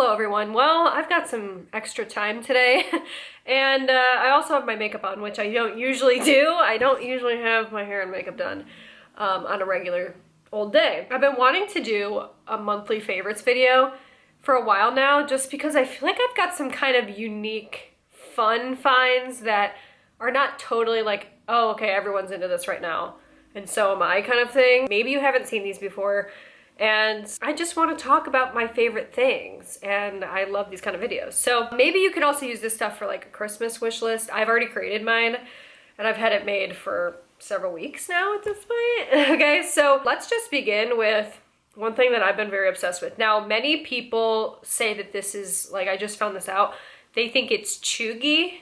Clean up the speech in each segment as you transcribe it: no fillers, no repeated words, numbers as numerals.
Hello everyone. Well, I've got some extra time today and I also have my makeup on, which I don't usually do. I don't usually have my hair and makeup done on a regular old day. I've been wanting to do a monthly favorites video for a while now just because I feel like I've got some kind of unique fun finds that are not totally like, oh okay, everyone's into this right now and so am I kind of thing. Maybe you haven't seen these before. And I just want to talk about my favorite things, and I love these kind of videos. So maybe you could also use this stuff for like a Christmas wish list. I've already created mine, and I've had it made for several weeks now at this point. Okay, so let's just begin with one thing that I've been very obsessed with. Now, many people say that this is, like, I just found this out, they think it's chuggy.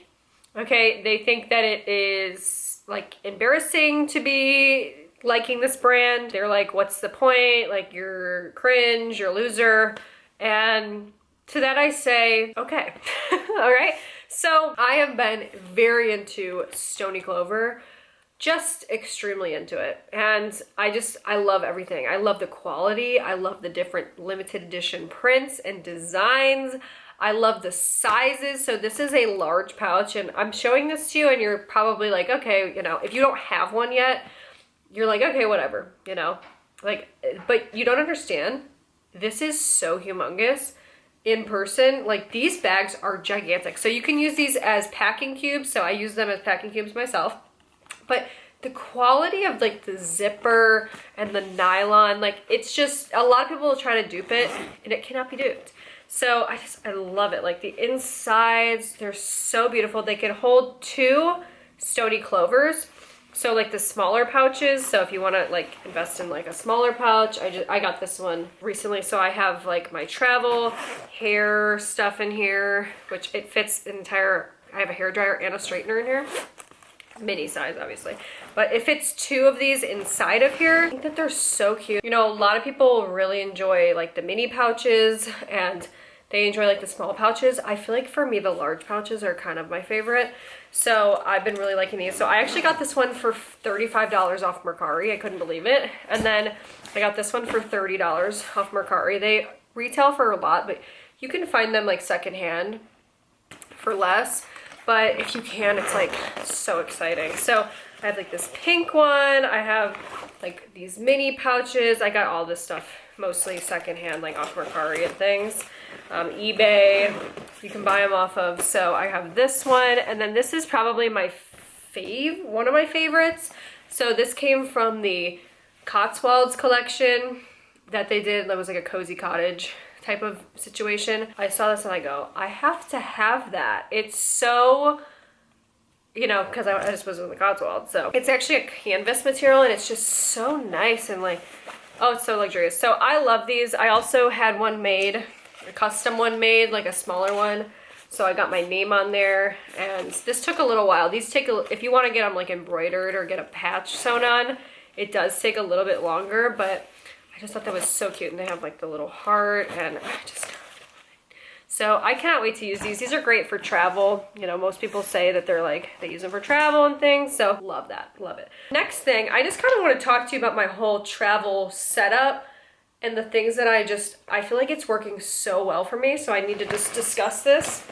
Okay, they think that it is like embarrassing to be liking this brand. They're like, what's the point? Like, you're cringe, you're a loser. And to that I say, okay. All right. So I have been very into Stony Clover, just extremely into it. And I love everything. I love the quality. I love the different limited edition prints and designs. I love the sizes. So this is a large pouch, and I'm showing this to you and you're probably like, okay, you know, if you don't have one yet, you're like, okay, whatever, you know, like, but you don't understand. This is so humongous in person. Like, these bags are gigantic. So you can use these as packing cubes. So I use them as packing cubes myself, but the quality of like the zipper and the nylon, like, it's just, a lot of people will try to dupe it and it cannot be duped. So I love it. Like, the insides, they're so beautiful. They can hold 2 Stony Clovers. So like the smaller pouches, so if you want to like invest in like a smaller pouch, I got this one recently. So I have like my travel hair stuff in here, which it fits the entire, I have a hair dryer and a straightener in here. Mini size, obviously. But it fits 2 of these inside of here. I think that they're so cute. You know, a lot of people really enjoy like the mini pouches and they enjoy like the small pouches. I feel like for me, the large pouches are kind of my favorite. So I've been really liking these. So I actually got this one for $35 off Mercari. I couldn't believe it. And then I got this one for $30 off Mercari. They retail for a lot, but you can find them like secondhand for less. But if you can, it's like so exciting. So I have like this pink one. I have like these mini pouches. I got all this stuff mostly secondhand, like off Mercari and things. eBay, you can buy them off of. So I have this one, and then this is probably my one of my favorites. So this came from the Cotswolds collection that they did. That was like a cozy cottage type of situation. I saw this and I go, I have to have that. It's so, you know, because I just was in the Cotswolds. So it's actually a canvas material and it's just so nice and like, oh, it's so luxurious. So I love these. I also had one made, a custom one made, like a smaller one. So I got my name on there, and this took a little while. These take, if you want to get them like embroidered or get a patch sewn on, it does take a little bit longer, but I just thought that was so cute. And they have like the little heart, and I just, so I cannot wait to use these. These are great for travel. You know, most people say that they're like, they use them for travel and things. So love that, love it. Next thing, I just kind of want to talk to you about my whole travel setup and the things that I feel like it's working so well for me. So I need to just discuss this.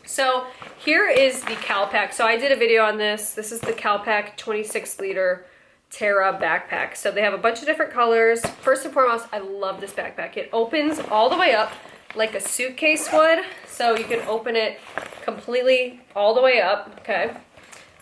So here is the Calpack. So I did a video on this. This is the Calpack 26 liter Terra backpack. So they have a bunch of different colors. First and foremost, I love this backpack. It opens all the way up like a suitcase would. So you can open it completely all the way up, okay?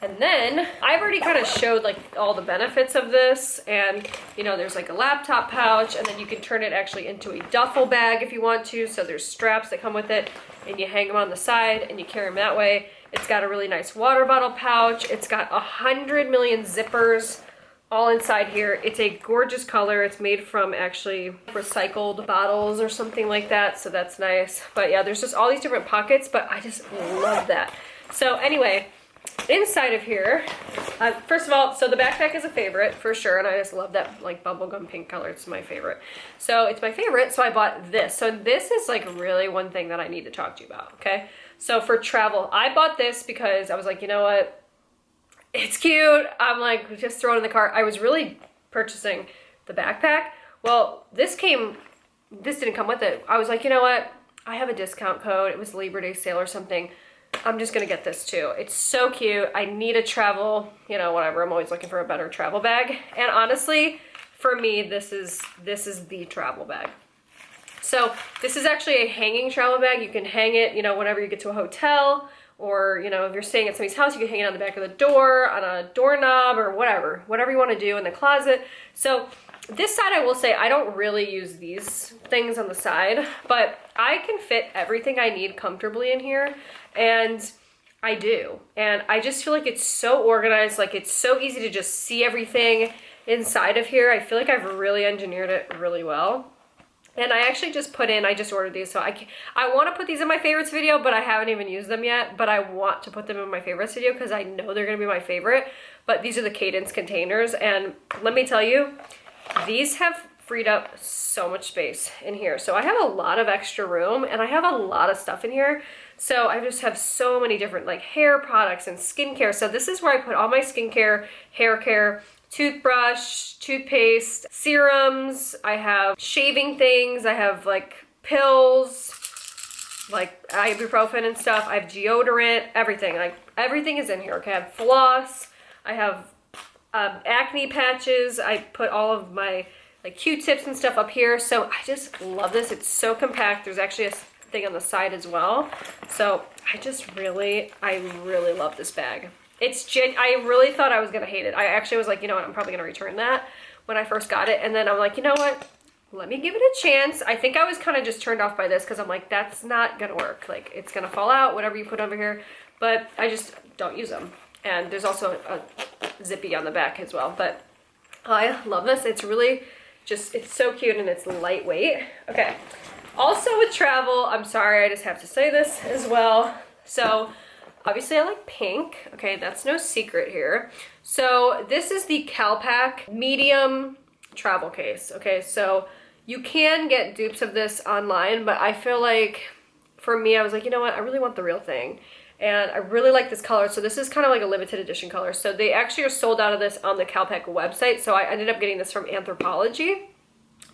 And then I've already kind of showed like all the benefits of this, and you know, there's like a laptop pouch, and then you can turn it actually into a duffel bag if you want to. So there's straps that come with it, and you hang them on the side and you carry them that way. It's got a really nice water bottle pouch. It's got 100 million zippers all inside here. It's a gorgeous color. It's made from actually recycled bottles or something like that, so that's nice. But yeah, there's just all these different pockets, but I just love that. So anyway, inside of here, first of all, so the backpack is a favorite for sure, and I just love that like bubblegum pink color. It's my favorite. So it's my favorite, so I bought this. So this is like really one thing that I need to talk to you about, okay? So for travel, I bought this because I was like, you know what? It's cute. I'm like, just throw it in the cart. I was really purchasing the backpack. Well, this didn't come with it. I was like, you know what? I have a discount code. It was Labor Day sale or something. I'm just gonna get this too. It's so cute. I need a travel, you know, whatever. I'm always looking for a better travel bag. And honestly, for me, this is the travel bag. So this is actually a hanging travel bag. You can hang it, you know, whenever you get to a hotel, or, you know, if you're staying at somebody's house, you can hang it on the back of the door, on a doorknob, or whatever you want to do in the closet. So this side, I will say, I don't really use these things on the side, but I can fit everything I need comfortably in here, and I do. And I just feel like it's so organized, like it's so easy to just see everything inside of here. I feel like I've really engineered it really well. And I actually just put in, I just ordered these, so I want to put these in my favorites video, but I haven't even used them yet, but I want to put them in my favorites video because I know they're going to be my favorite. But these are the Cadence containers, and let me tell you, these have freed up so much space in here. So I have a lot of extra room, and I have a lot of stuff in here. So I just have so many different like hair products and skincare. So this is where I put all my skincare, hair care, toothbrush, toothpaste, serums. I have shaving things. I have like pills, like ibuprofen and stuff. I have deodorant, everything. Like everything is in here. Okay, I have floss. I have acne patches. I put all of my like Q-tips and stuff up here. So I just love this. It's so compact. There's actually a thing on the side as well. So I really love this bag. I really thought I was gonna hate it. I actually was like, you know what, I'm probably gonna return that when I first got it. And then I'm like, you know what, let me give it a chance. I think I was kind of just turned off by this because I'm like, that's not gonna work. Like, it's gonna fall out, whatever you put over here. But I just don't use them. And there's also a zippy on the back as well. But I love this. It's really just, it's so cute and it's lightweight. Okay. Also with travel, I'm sorry, I just have to say this as well. So obviously I like pink. Okay, that's no secret here. So this is the Calpack medium travel case. Okay, so you can get dupes of this online, but I feel like for me, I was like, you know what, I really want the real thing. And I really like this color. So this is kind of like a limited edition color. So they actually are sold out of this on the Calpack website. So I ended up getting this from Anthropologie.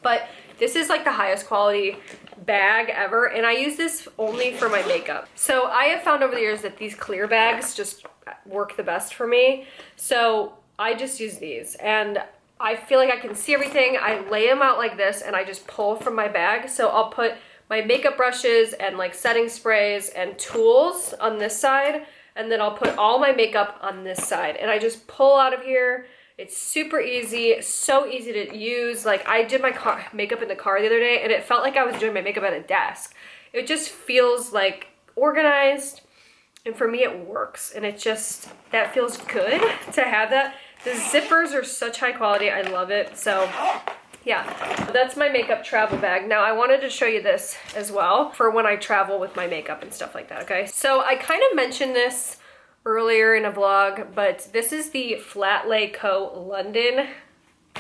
But this is like the highest quality bag ever, and I use this only for my makeup. So I have found over the years that these clear bags just work the best for me. So I just use these, and I feel like I can see everything. I lay them out like this, and I just pull from my bag. So I'll put my makeup brushes and like setting sprays and tools on this side, and then I'll put all my makeup on this side, and I just pull out of here. It's super easy, so easy to use. Like I did my makeup in the car the other day, and it felt like I was doing my makeup at a desk. It just feels like organized, and for me it works, and it just, that feels good to have that. The zippers are such high quality, I love it. So yeah, that's my makeup travel bag. Now I wanted to show you this as well for when I travel with my makeup and stuff like that, okay? So I kind of mentioned this earlier in a vlog, but this is the Flat Lay Co. London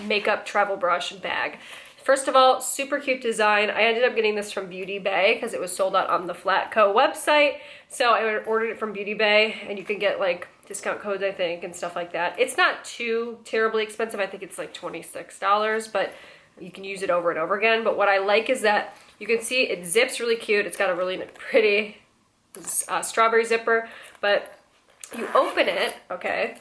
makeup travel brush bag. First of all, super cute design. I ended up getting this from Beauty Bay because it was sold out on the Flat Co. website. So I ordered it from Beauty Bay, and you can get like discount codes, I think, and stuff like that. It's not too terribly expensive. I think it's like $26, but you can use it over and over again. But what I like is that you can see it zips really cute. It's got a really pretty strawberry zipper, but you open it, okay,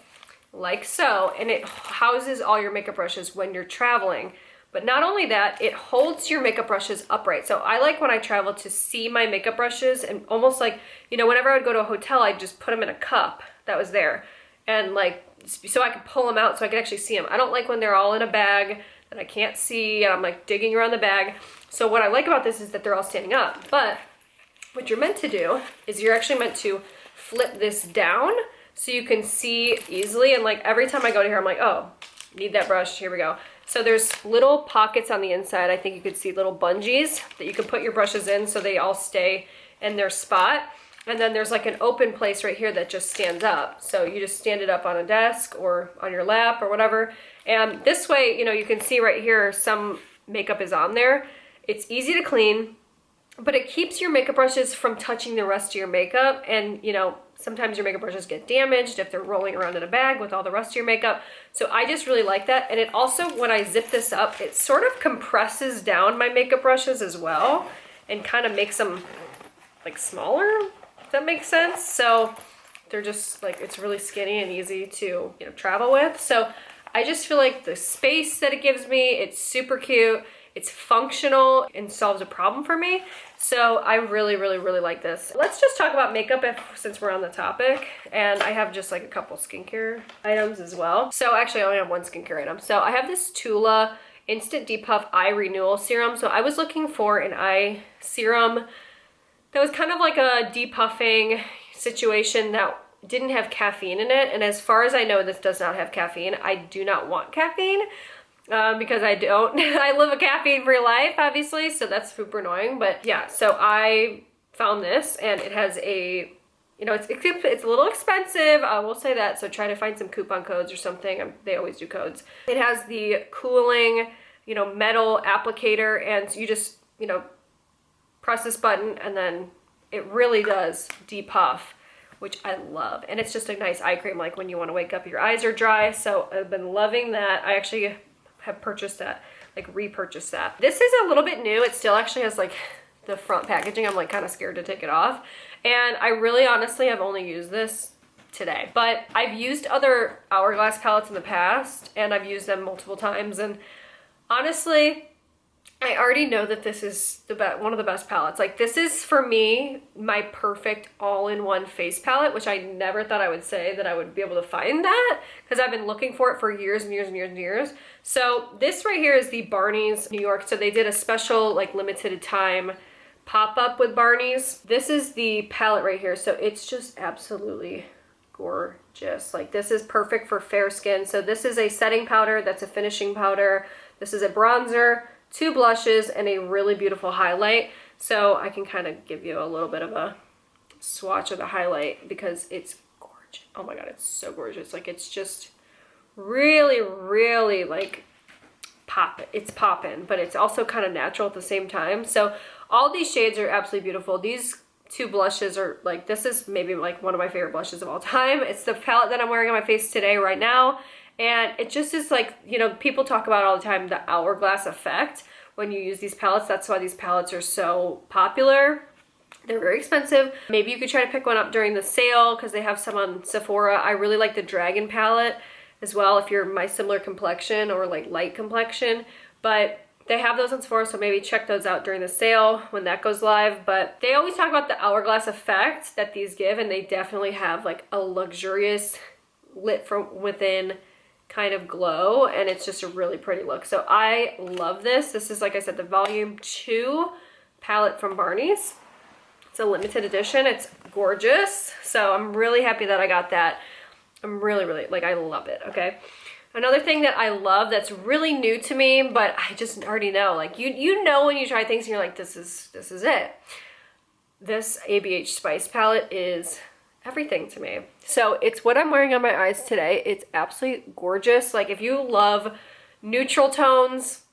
like so, and it houses all your makeup brushes when you're traveling. But not only that, it holds your makeup brushes upright. So I like when I travel to see my makeup brushes, and almost like, you know, whenever I would go to a hotel, I'd just put them in a cup that was there, and like, so I could pull them out so I could actually see them. I don't like when they're all in a bag that I can't see, and I'm like digging around the bag. So what I like about this is that they're all standing up. But what you're meant to do is you're actually meant to flip this down so you can see easily, and like every time I go to here I'm like, oh, need that brush, here we go. So there's little pockets on the inside. I think you could see little bungees that you can put your brushes in so they all stay in their spot. And then there's like an open place right here that just stands up. So you just stand it up on a desk or on your lap or whatever. And this way, you know, you can see right here some makeup is on there. It's easy to clean, but it keeps your makeup brushes from touching the rest of your makeup. And, you know, sometimes your makeup brushes get damaged if they're rolling around in a bag with all the rest of your makeup. So I just really like that. And it also, when I zip this up, it sort of compresses down my makeup brushes as well. and kind of makes them like smaller, if that makes sense. So they're just like, it's really skinny and easy to, you know, travel with. So I just feel like the space that it gives me, it's super cute. It's functional and solves a problem for me. So I really, really, really like this. Let's just talk about makeup since we're on the topic. And I have just like a couple skincare items as well. So actually I only have one skincare item. So I have this Tula Instant Depuff Eye Renewal Serum. So I was looking for an eye serum that was kind of like a depuffing situation that didn't have caffeine in it. And as far as I know, this does not have caffeine. I do not want caffeine. Because I don't. I live a caffeine-free life, obviously, so that's super annoying. But yeah, so I found this, and it has a, you know, it's a little expensive, I will say that, so try to find some coupon codes or something. They always do codes. It has the cooling, you know, metal applicator, and you just, you know, press this button, and then it really does depuff, which I love. And it's just a nice eye cream, like when you want to wake up, your eyes are dry, so I've been loving that. I actually have purchased that, like repurchased that. This is a little bit new. It still actually has like the front packaging. I'm like kind of scared to take it off. And I really honestly have only used this today, but I've used other Hourglass palettes in the past and I've used them multiple times. And honestly, I already know that this is one of the best palettes. Like this is for me, my perfect all-in-one face palette, which I never thought I would say that I would be able to find that because I've been looking for it for years and years and years and years. So this right here is the Barney's New York. So they did a special like limited time pop-up with Barney's. This is the palette right here. So it's just absolutely gorgeous. Like this is perfect for fair skin. So this is a setting powder. That's a finishing powder. This is a bronzer, 2 blushes, and a really beautiful highlight. So I can kind of give you a little bit of a swatch of the highlight because it's gorgeous. Oh my God, it's so gorgeous. Like it's just really, really like it's poppin', but it's also kind of natural at the same time. So all these shades are absolutely beautiful. These 2 blushes are like, this is maybe like one of my favorite blushes of all time. It's the palette that I'm wearing on my face today right now. And it just is like, you know, people talk about all the time the hourglass effect when you use these palettes. That's why these palettes are so popular. They're very expensive. Maybe you could try to pick one up during the sale because they have some on Sephora. I really like the Dragon palette as well if you're my similar complexion or like light complexion. But they have those on Sephora, so maybe check those out during the sale when that goes live. But they always talk about the hourglass effect that these give, and they definitely have like a luxurious lit from within kind of glow, and it's just a really pretty look. So I love this. This is, like I said, the volume 2 palette from Barney's. It's a limited edition. It's gorgeous. So I'm really happy that I got that. I'm really, really, like, I love it, okay? Another thing that I love that's really new to me, but I just already know, like, you know when you try things and you're like, this is it. This ABH Spice palette is everything to me. So it's what I'm wearing on my eyes today. It's absolutely gorgeous. Like if you love neutral tones,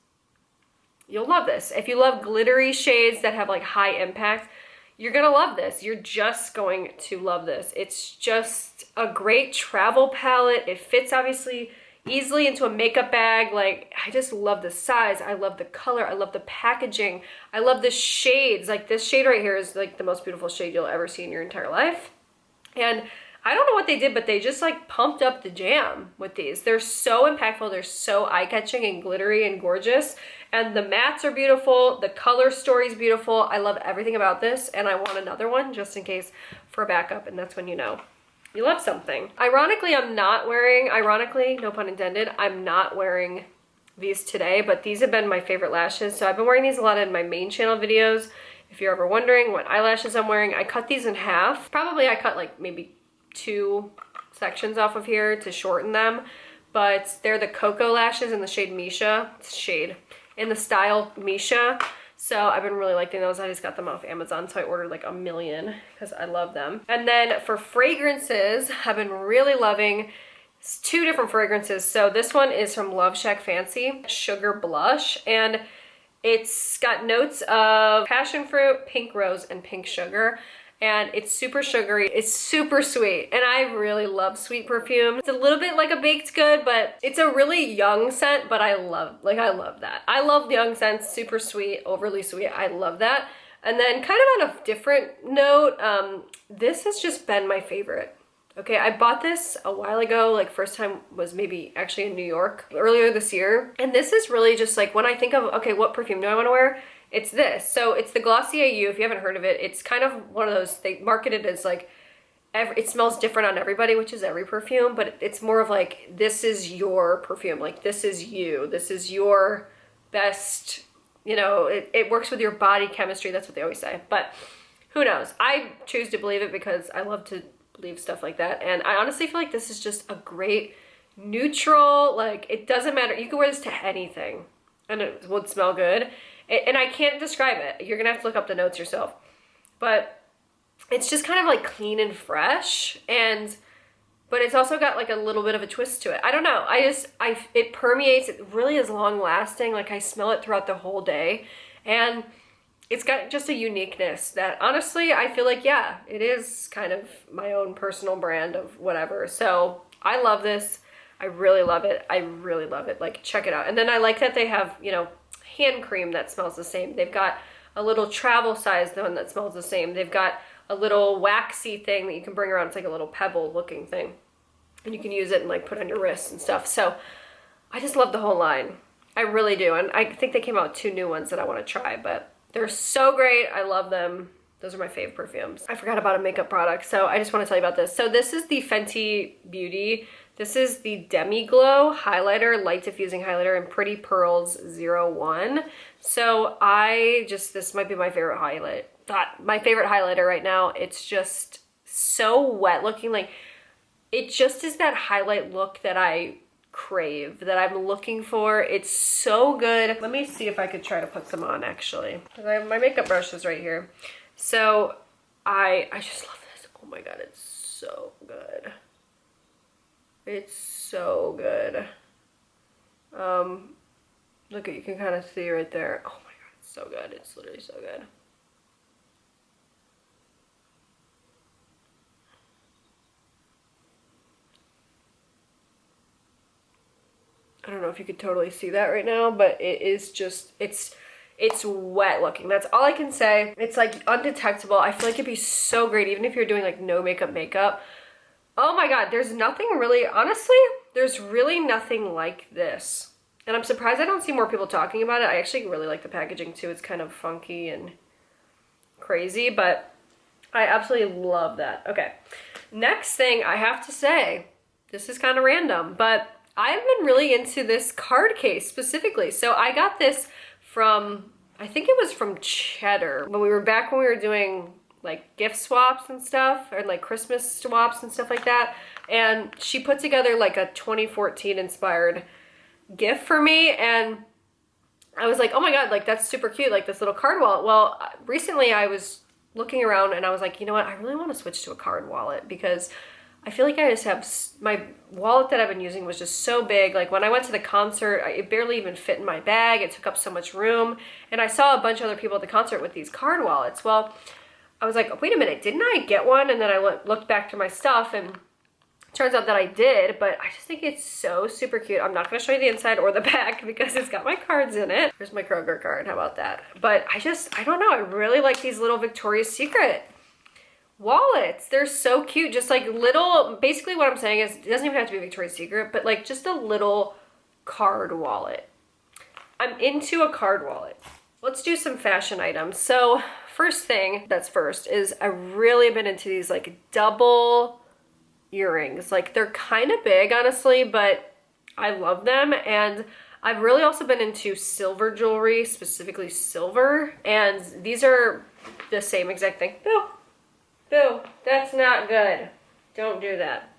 you'll love this. If you love glittery shades that have like high impact, you're gonna love this. You're just going to love this. It's just a great travel palette. It fits obviously easily into a makeup bag. Like I just love the size. I love the color. I love the packaging. I love the shades. Like this shade right here is like the most beautiful shade you'll ever see in your entire life. And I don't know what they did, but they just like pumped up the jam with these. They're so impactful. They're so eye-catching and glittery and gorgeous. And the mattes are beautiful. The color story is beautiful. I love everything about this. And I want another one just in case for a backup. And that's when you know you love something. Ironically, I'm not wearing, no pun intended, I'm not wearing these today, but these have been my favorite lashes. So I've been wearing these a lot in my main channel videos. If you're ever wondering what eyelashes I'm wearing, I cut these in half. Probably I cut like maybe 2 sections off of here to shorten them, but they're the Cocoa lashes in the shade Misha. In the style Misha. So I've been really liking those. I just got them off Amazon, so I ordered like 1 million because I love them. And then for fragrances, I've been really loving 2 different fragrances. So this one is from Love Shack Fancy Sugar Blush, and it's got notes of passion fruit, pink rose, and pink sugar. And it's super sugary. It's super sweet. And I really love sweet perfume. It's a little bit like a baked good, but it's a really young scent, but I love that. I love young scents, super sweet, overly sweet. I love that. And then kind of on a different note, this has just been my favorite. Okay, I bought this a while ago, like first time was maybe actually in New York earlier this year. And this is really just like when I think of, okay, what perfume do I want to wear? It's this. So it's the Glossier You, if you haven't heard of it. It's kind of one of those, they market it as like, it smells different on everybody, which is every perfume, but it's more of like, this is your perfume. Like this is you, this is your best, you know, it works with your body chemistry. That's what they always say, but who knows? I choose to believe it because I love to believe stuff like that. And I honestly feel like this is just a great neutral, like it doesn't matter. You can wear this to anything and it would smell good. And I can't describe it. You're gonna have to look up the notes yourself. But it's just kind of like clean and fresh, but it's also got like a little bit of a twist to it. I don't know. It permeates. It really is long lasting. Like I smell it throughout the whole day, and it's got just a uniqueness that honestly I feel like, yeah, it is kind of my own personal brand of whatever. So I love this. I really love it. I really love it. Like check it out. And then I like that they have, you know, hand cream that smells the same. They've got a little travel size one that smells the same. They've got a little waxy thing that you can bring around. It's like a little pebble looking thing. And you can use it and like put on your wrists and stuff. So I just love the whole line. I really do. And I think they came out with 2 new ones that I want to try, but they're so great. I love them. Those are my fave perfumes. I forgot about a makeup product, so I just want to tell you about this. So this is the Fenty Beauty. This is the Demi Glow highlighter, light diffusing highlighter in Pretty Pearls 01. So this might be my favorite highlight. My favorite highlighter right now. It's just so wet looking. Like it just is that highlight look that I crave, that I'm looking for. It's so good. Let me see if I could try to put some on actually. I have my makeup brushes right here. So I just love this. Oh my god, it's so good. It's so good. Look at, you can kind of see right there. Oh my god, it's so good. It's literally so good. I don't know if you could totally see that right now, but it is just, it's wet looking. That's all I can say. It's like undetectable. I feel like it'd be so great even if you're doing like no makeup. Oh my god, there's nothing really, honestly, there's really nothing like this. And I'm surprised I don't see more people talking about it. I actually really like the packaging too. It's kind of funky and crazy, but I absolutely love that. Okay, next thing I have to say, this is kind of random, but I've been really into this card case specifically. So I got this from, I think it was from Cheddar when we were doing like gift swaps and stuff, or like Christmas swaps and stuff like that. And she put together like a 2014 inspired gift for me. And I was like, oh my god, like that's super cute, like this little card wallet. Well, recently I was looking around and I was like, you know what, I really want to switch to a card wallet because I feel like I just have, my wallet that I've been using was just so big. Like when I went to the concert, it barely even fit in my bag. It took up so much room. And I saw a bunch of other people at the concert with these card wallets. Well, I was like, wait a minute, didn't I get one? And then I looked back through my stuff and it turns out that I did, but I just think it's so super cute. I'm not gonna show you the inside or the back because it's got my cards in it. Here's my Kroger card, how about that? But I don't know, I really like these little Victoria's Secret wallets. They're so cute, just like little, basically what I'm saying is, it doesn't even have to be Victoria's Secret, but like just a little card wallet. I'm into a card wallet. Let's do some fashion items. So first thing that's first is I've really been into these like double earrings. Like they're kind of big honestly, but I love them. And I've really also been into silver jewelry, specifically silver. And these are the same exact thing. Boo, that's not good. Don't do that.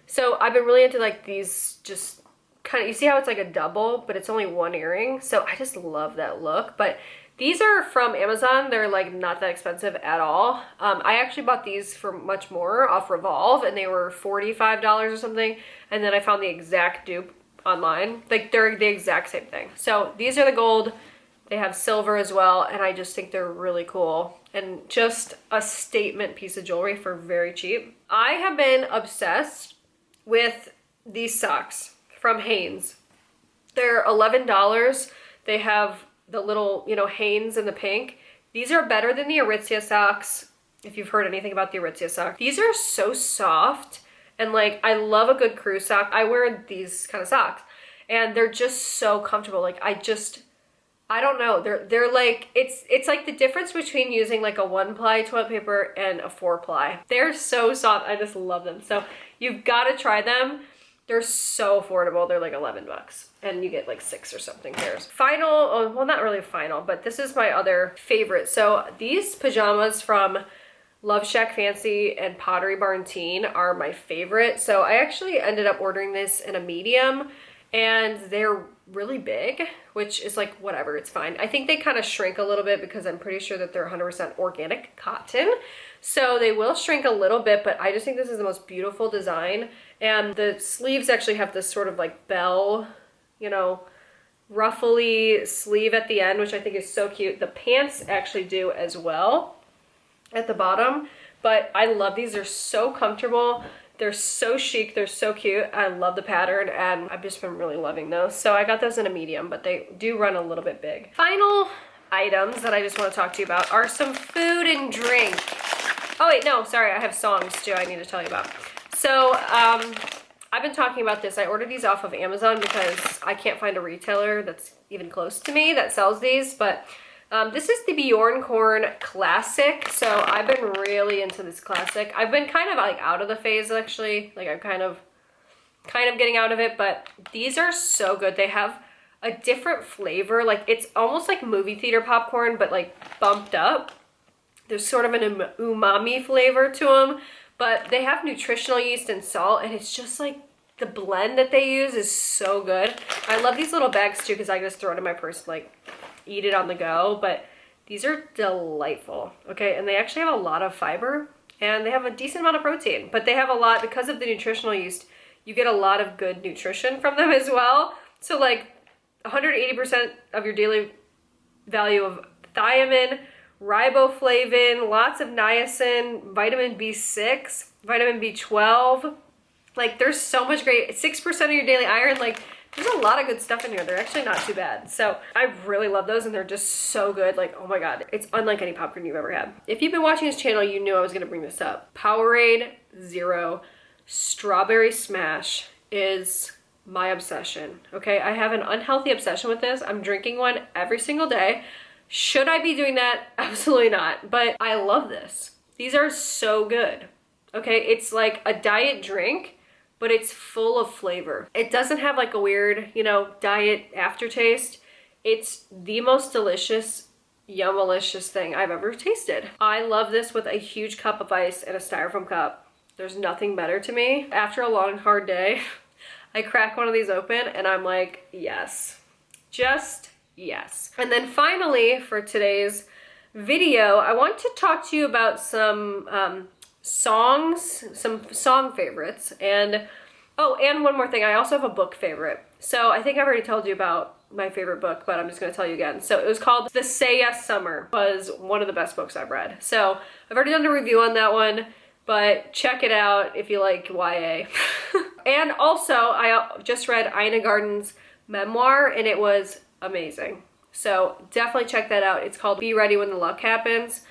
So I've been really into like these just kind of, you see how it's like a double, but it's only one earring. So I just love that look. But these are from Amazon. They're like not that expensive at all. I actually bought these for much more off Revolve and they were $45 or something. And then I found the exact dupe online. Like they're the exact same thing. So these are the gold. They have silver as well. And I just think they're really cool. And just a statement piece of jewelry for very cheap. I have been obsessed with these socks from Hanes. They're $11. They have the little, you know, Hanes in the pink. These are better than the Aritzia socks, if you've heard anything about the Aritzia sock. These are so soft, and like, I love a good crew sock. I wear these kind of socks, and they're just so comfortable. Like, I don't know. They're like, it's like the difference between using like a 1-ply toilet paper and a 4-ply. They're so soft. I just love them. So you've got to try them. They're so affordable. They're like 11 bucks, and you get like 6 or something pairs. Final, oh, well, not really final, but this is my other favorite. So these pajamas from Love Shack Fancy and Pottery Barn Teen are my favorite. So I actually ended up ordering this in a medium, and they're really big, which is like, whatever, it's fine. I think they kind of shrink a little bit because I'm pretty sure that they're 100% organic cotton. So they will shrink a little bit, but I just think this is the most beautiful design. And the sleeves actually have this sort of like bell, you know, ruffly sleeve at the end, which I think is so cute. The pants actually do as well at the bottom, but I love these. They're so comfortable. They're so chic. They're so cute. I love the pattern, and I've just been really loving those. So I got those in a medium, but they do run a little bit big. Final items that I just want to talk to you about are some food and drink. Oh wait, no, sorry, I have songs too I need to tell you about. So I've been talking about this. I ordered these off of Amazon because I can't find a retailer that's even close to me that sells these, but this is the Bjornkorn Classic. So I've been really into this classic. I've been kind of like out of the phase, actually. Like, I'm kind of getting out of it, but these are so good. They have a different flavor. Like, it's almost like movie theater popcorn, but like bumped up. There's sort of an umami flavor to them, but they have nutritional yeast and salt, and it's just like the blend that they use is so good. I love these little bags too, because I just throw it in my purse and like eat it on the go, but these are delightful. Okay, and they actually have a lot of fiber, and they have a decent amount of protein, but they have a lot, because of the nutritional yeast, you get a lot of good nutrition from them as well. So like 180% of your daily value of thiamine, riboflavin, lots of niacin, vitamin B6, vitamin B12. Like, there's so much great, 6% of your daily iron. Like, there's a lot of good stuff in here. They're actually not too bad. So I really love those, and they're just so good. Like, oh my God, it's unlike any popcorn you've ever had. If you've been watching this channel, you knew I was gonna bring this up. Powerade Zero Strawberry Smash is my obsession, okay? I have an unhealthy obsession with this. I'm drinking one every single day. Should I be doing that? Absolutely not. But I love this. These are so good. Okay, it's like a diet drink, but it's full of flavor. It doesn't have like a weird, you know, diet aftertaste. It's the most delicious, yummalicious thing I've ever tasted. I love this with a huge cup of ice and a styrofoam cup. There's nothing better to me. After a long, hard day, I crack one of these open and I'm like, yes, just yes. And then finally, for today's video, I want to talk to you about some songs, some song favorites, and oh, and one more thing, I also have a book favorite. So I think I've already told you about my favorite book, but I'm just going to tell you again. So it was called The Say Yes Summer. It was one of the best books I've read. So I've already done a review on that one, but check it out if you like YA. And also, I just read Ina Garten's memoir, and it was amazing. So definitely check that out. It's called Be Ready When the Luck Happens,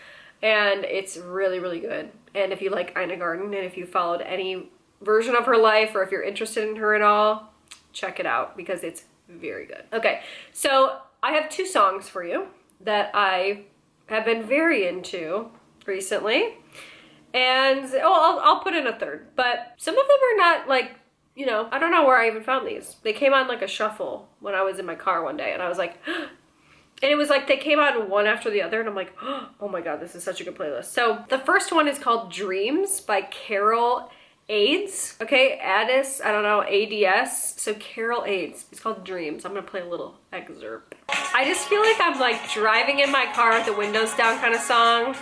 and it's really, really good. And if you like Ina Garten, and if you followed any version of her life, or if you're interested in her at all, check it out because it's very good. Okay, so I have 2 songs for you that I have been very into recently. And oh, I'll put in a third, but some of them are not like, you know, I don't know where I even found these. They came on like a shuffle when I was in my car one day, and I was like, and it was like they came on one after the other, and I'm like, oh my God, this is such a good playlist. So the first one is called Dreams by Carol Aids. Okay, Addis, I don't know, ADS. So Carol Aids. It's called Dreams. I'm gonna play a little excerpt. I just feel like I'm like driving in my car with the windows down kind of song.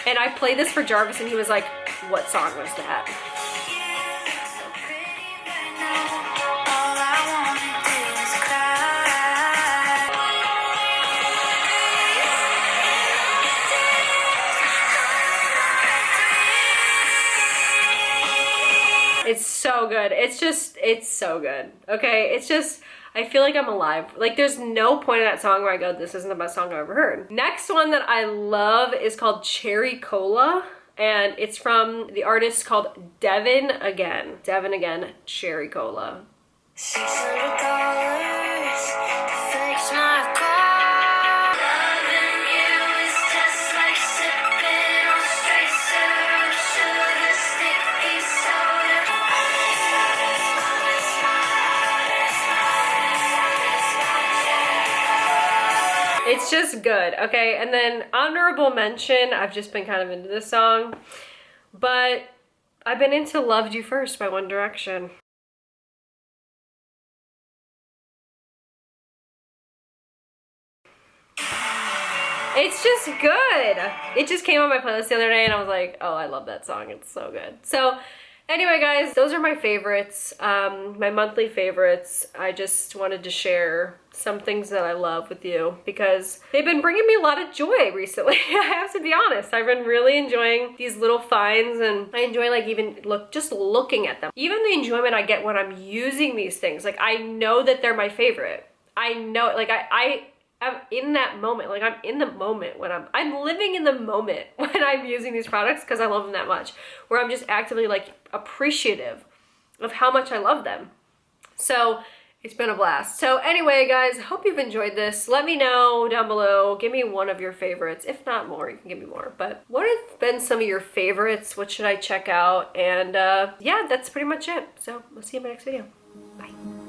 And I played this for Jarvis, and he was like, what song was that? It's so good. It's so good. Okay, it's just, I feel like I'm alive. Like there's no point in that song where I go, this isn't the best song I've ever heard. Next one that I love is called Cherry Cola. And it's from the artist called Devin Again. Devin Again, Cherry Cola. $600 to fix my car. Loving you is just like sipping on straight syrup, sugar, sticky soda. It's just good, okay? And then honorable mention, I've just been kind of into this song, but I've been into Loved You First by One Direction. It's just good. It just came on my playlist the other day and I was like, oh, I love that song. It's so good. So anyway, guys, those are my favorites, my monthly favorites. I just wanted to share some things that I love with you because they've been bringing me a lot of joy recently. I have to be honest. I've been really enjoying these little finds, and I enjoy like even just looking at them. Even the enjoyment I get when I'm using these things. Like I know that they're my favorite. I know, like I'm in that moment. Like I'm in the moment when I'm living in the moment when I'm using these products because I love them that much, where I'm just actively like appreciative of how much I love them. So it's been a blast. So anyway, guys, hope you've enjoyed this. Let me know down below. Give me one of your favorites. If not more, you can give me more. But what have been some of your favorites? What should I check out? And yeah, that's pretty much it. So I'll see you in my next video. Bye.